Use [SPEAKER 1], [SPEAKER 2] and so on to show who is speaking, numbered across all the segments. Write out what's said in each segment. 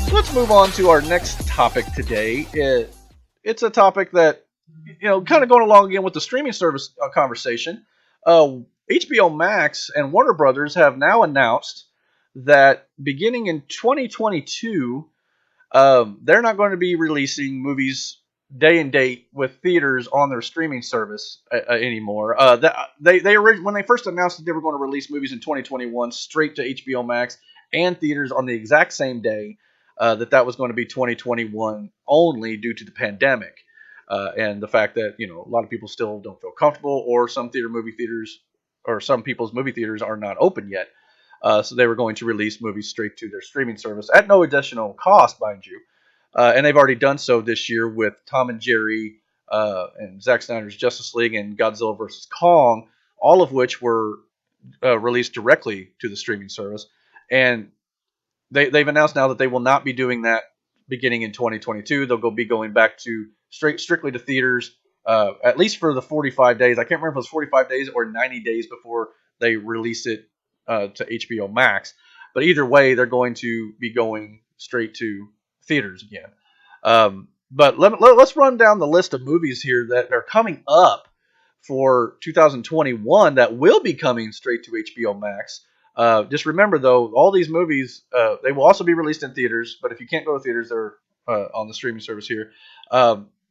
[SPEAKER 1] So let's move on to our next topic today. It's a topic that, kind of going along again with the streaming service conversation. HBO Max and Warner Brothers have now announced that beginning in 2022, they're not going to be releasing movies day and date with theaters on their streaming service anymore. When they first announced that they were going to release movies in 2021 straight to HBO Max and theaters on the exact same day, that was going to be 2021 only due to the pandemic. And the fact that a lot of people still don't feel comfortable, or some people's movie theaters are not open yet. So they were going to release movies straight to their streaming service at no additional cost, mind you. And they've already done so this year with Tom and Jerry, and Zack Snyder's Justice League, and Godzilla vs. Kong, all of which were released directly to the streaming service. And they've announced now that they will not be doing that beginning in 2022. They'll be going back to strictly to theaters, at least for the 45 days. I can't remember if it was 45 days or 90 days before they release it to HBO Max. But either way, they're going to be going straight to theaters again. But let's run down the list of movies here that are coming up for 2021 that will be coming straight to HBO Max. Just remember, though, all these movies, they will also be released in theaters, but if you can't go to theaters, they're on the streaming service here.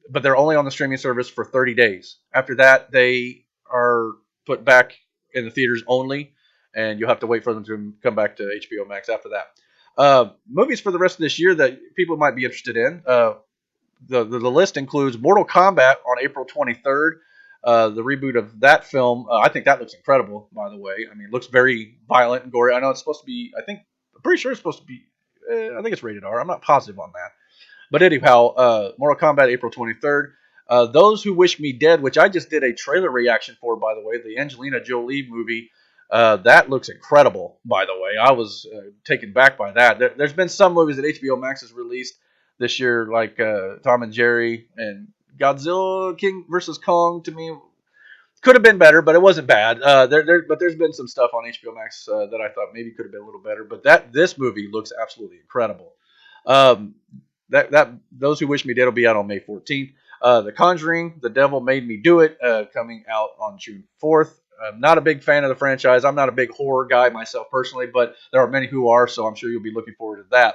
[SPEAKER 1] But they're only on the streaming service for 30 days. After that, they are put back in the theaters only, and you'll have to wait for them to come back to HBO Max after that. Movies for the rest of this year that people might be interested in. The list includes Mortal Kombat on April 23rd. The reboot of that film, I think that looks incredible, by the way. I mean, it looks very violent and gory. I know it's supposed to be, I'm pretty sure it's supposed to be, I think it's rated R. I'm not positive on that. But anyhow, Mortal Kombat, April 23rd. Those Who Wish Me Dead, which I just did a trailer reaction for, by the way, the Angelina Jolie movie. That looks incredible, by the way. I was taken back by that. There's been some movies that HBO Max has released this year, like Tom and Jerry and Godzilla King versus Kong. To me, could have been better, but it wasn't bad. But there's been some stuff on HBO Max that I thought maybe could have been a little better. But this movie looks absolutely incredible. Those Who Wish Me Dead will be out on May 14th. The Conjuring, The Devil Made Me Do It, coming out on June 4th. I'm not a big fan of the franchise. I'm not a big horror guy myself personally, but there are many who are, so I'm sure you'll be looking forward to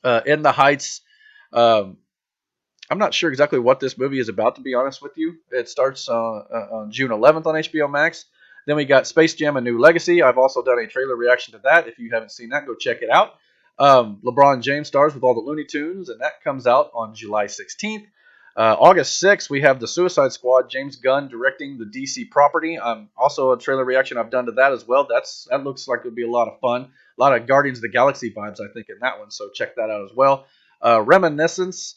[SPEAKER 1] that. In the Heights, I'm not sure exactly what this movie is about, to be honest with you. It starts on June 11th on HBO Max. Then we got Space Jam: A New Legacy. I've also done a trailer reaction to that. If you haven't seen that, go check it out. LeBron James stars with all the Looney Tunes, and that comes out on July 16th. August 6th, we have The Suicide Squad, James Gunn directing the DC property. Also a trailer reaction I've done to that as well. That looks like it would be a lot of fun. A lot of Guardians of the Galaxy vibes, I think, in that one, so check that out as well. Reminiscence,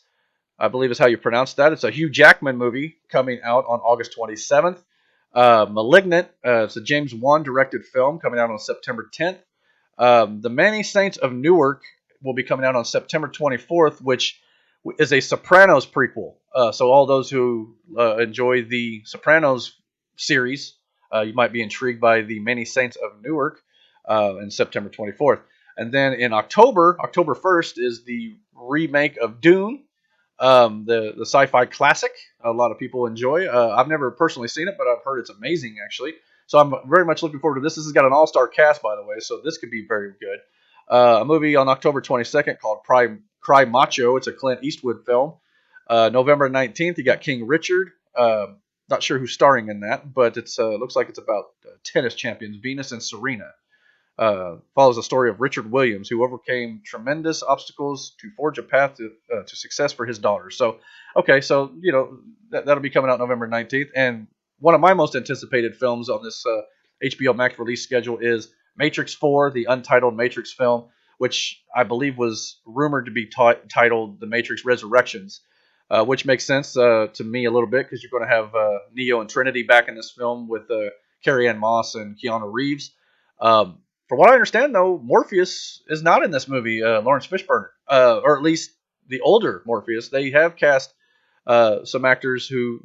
[SPEAKER 1] I believe is how you pronounce that. It's a Hugh Jackman movie coming out on August 27th. Malignant, it's a James Wan directed film coming out on September 10th. The Many Saints of Newark will be coming out on September 24th, which is a Sopranos prequel. So all those who enjoy the Sopranos series, you might be intrigued by the Many Saints of Newark on September 24th. And then in October 1st, is the remake of Dune, the sci-fi classic a lot of people enjoy. I've never personally seen it, but I've heard it's amazing, actually. So I'm very much looking forward to this. This has got an all-star cast, by the way, so this could be very good. A movie on October 22nd called Cry Macho. It's a Clint Eastwood film. November 19th, you got King Richard. Not sure who's starring in that, but it looks like it's about tennis champions Venus and Serena. Follows the story of Richard Williams, who overcame tremendous obstacles to forge a path to success for his daughter. So, okay, so that'll be coming out November 19th. And one of my most anticipated films on this HBO Max release schedule is Matrix 4, the untitled Matrix film, which I believe was rumored to be titled The Matrix Resurrections, which makes sense to me a little bit because you're going to have Neo and Trinity back in this film with Carrie-Anne Moss and Keanu Reeves. From what I understand, though, Morpheus is not in this movie, Lawrence Fishburne, or at least the older Morpheus. They have cast some actors who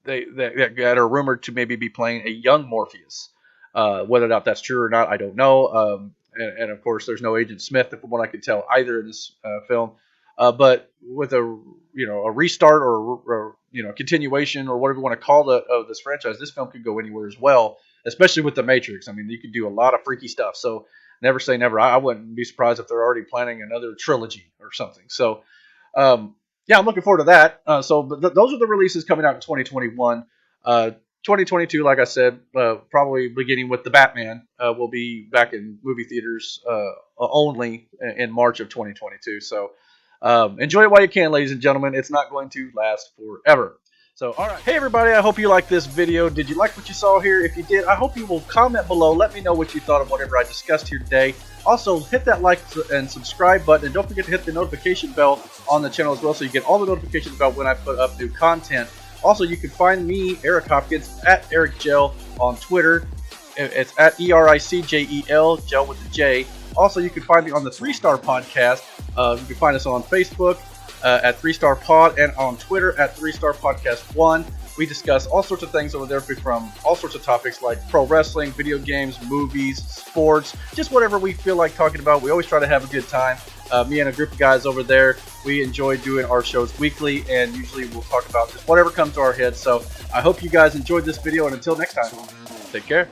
[SPEAKER 1] that are rumored to maybe be playing a young Morpheus. Whether or not that's true or not, I don't know. and of course, there's no Agent Smith, from what I could tell, either in this film. But with a a restart or continuation or whatever you want to call of this franchise, this film could go anywhere as well, especially with the Matrix. I mean, you could do a lot of freaky stuff. So never say never. I wouldn't be surprised if they're already planning another trilogy or something. So yeah, I'm looking forward to that. But those are the releases coming out in 2021. 2022, like I said, probably beginning with the Batman, will be back in movie theaters only in March of 2022. So enjoy it while you can, ladies and gentlemen. It's not going to last forever. So, all right. Hey, everybody. I hope you liked this video. Did you like what you saw here? If you did, I hope you will comment below. Let me know what you thought of whatever I discussed here today. Also, hit that like and subscribe button. And don't forget to hit the notification bell on the channel as well so you get all the notifications about when I put up new content. Also, you can find me, Eric Hopkins, at EricJel on Twitter. It's at ERICJEL, Jel with the J. Also, you can find me on the 3-Star Podcast. You can find us on Facebook at 3-Star Pod and on Twitter at 3-Star Podcast 1. We discuss all sorts of things over there, from all sorts of topics like pro wrestling, video games, movies, sports, just whatever we feel like talking about. We always try to have a good time. Me and a group of guys over there, we enjoy doing our shows weekly, and usually we'll talk about just whatever comes to our heads. So I hope you guys enjoyed this video, and until next time, take care.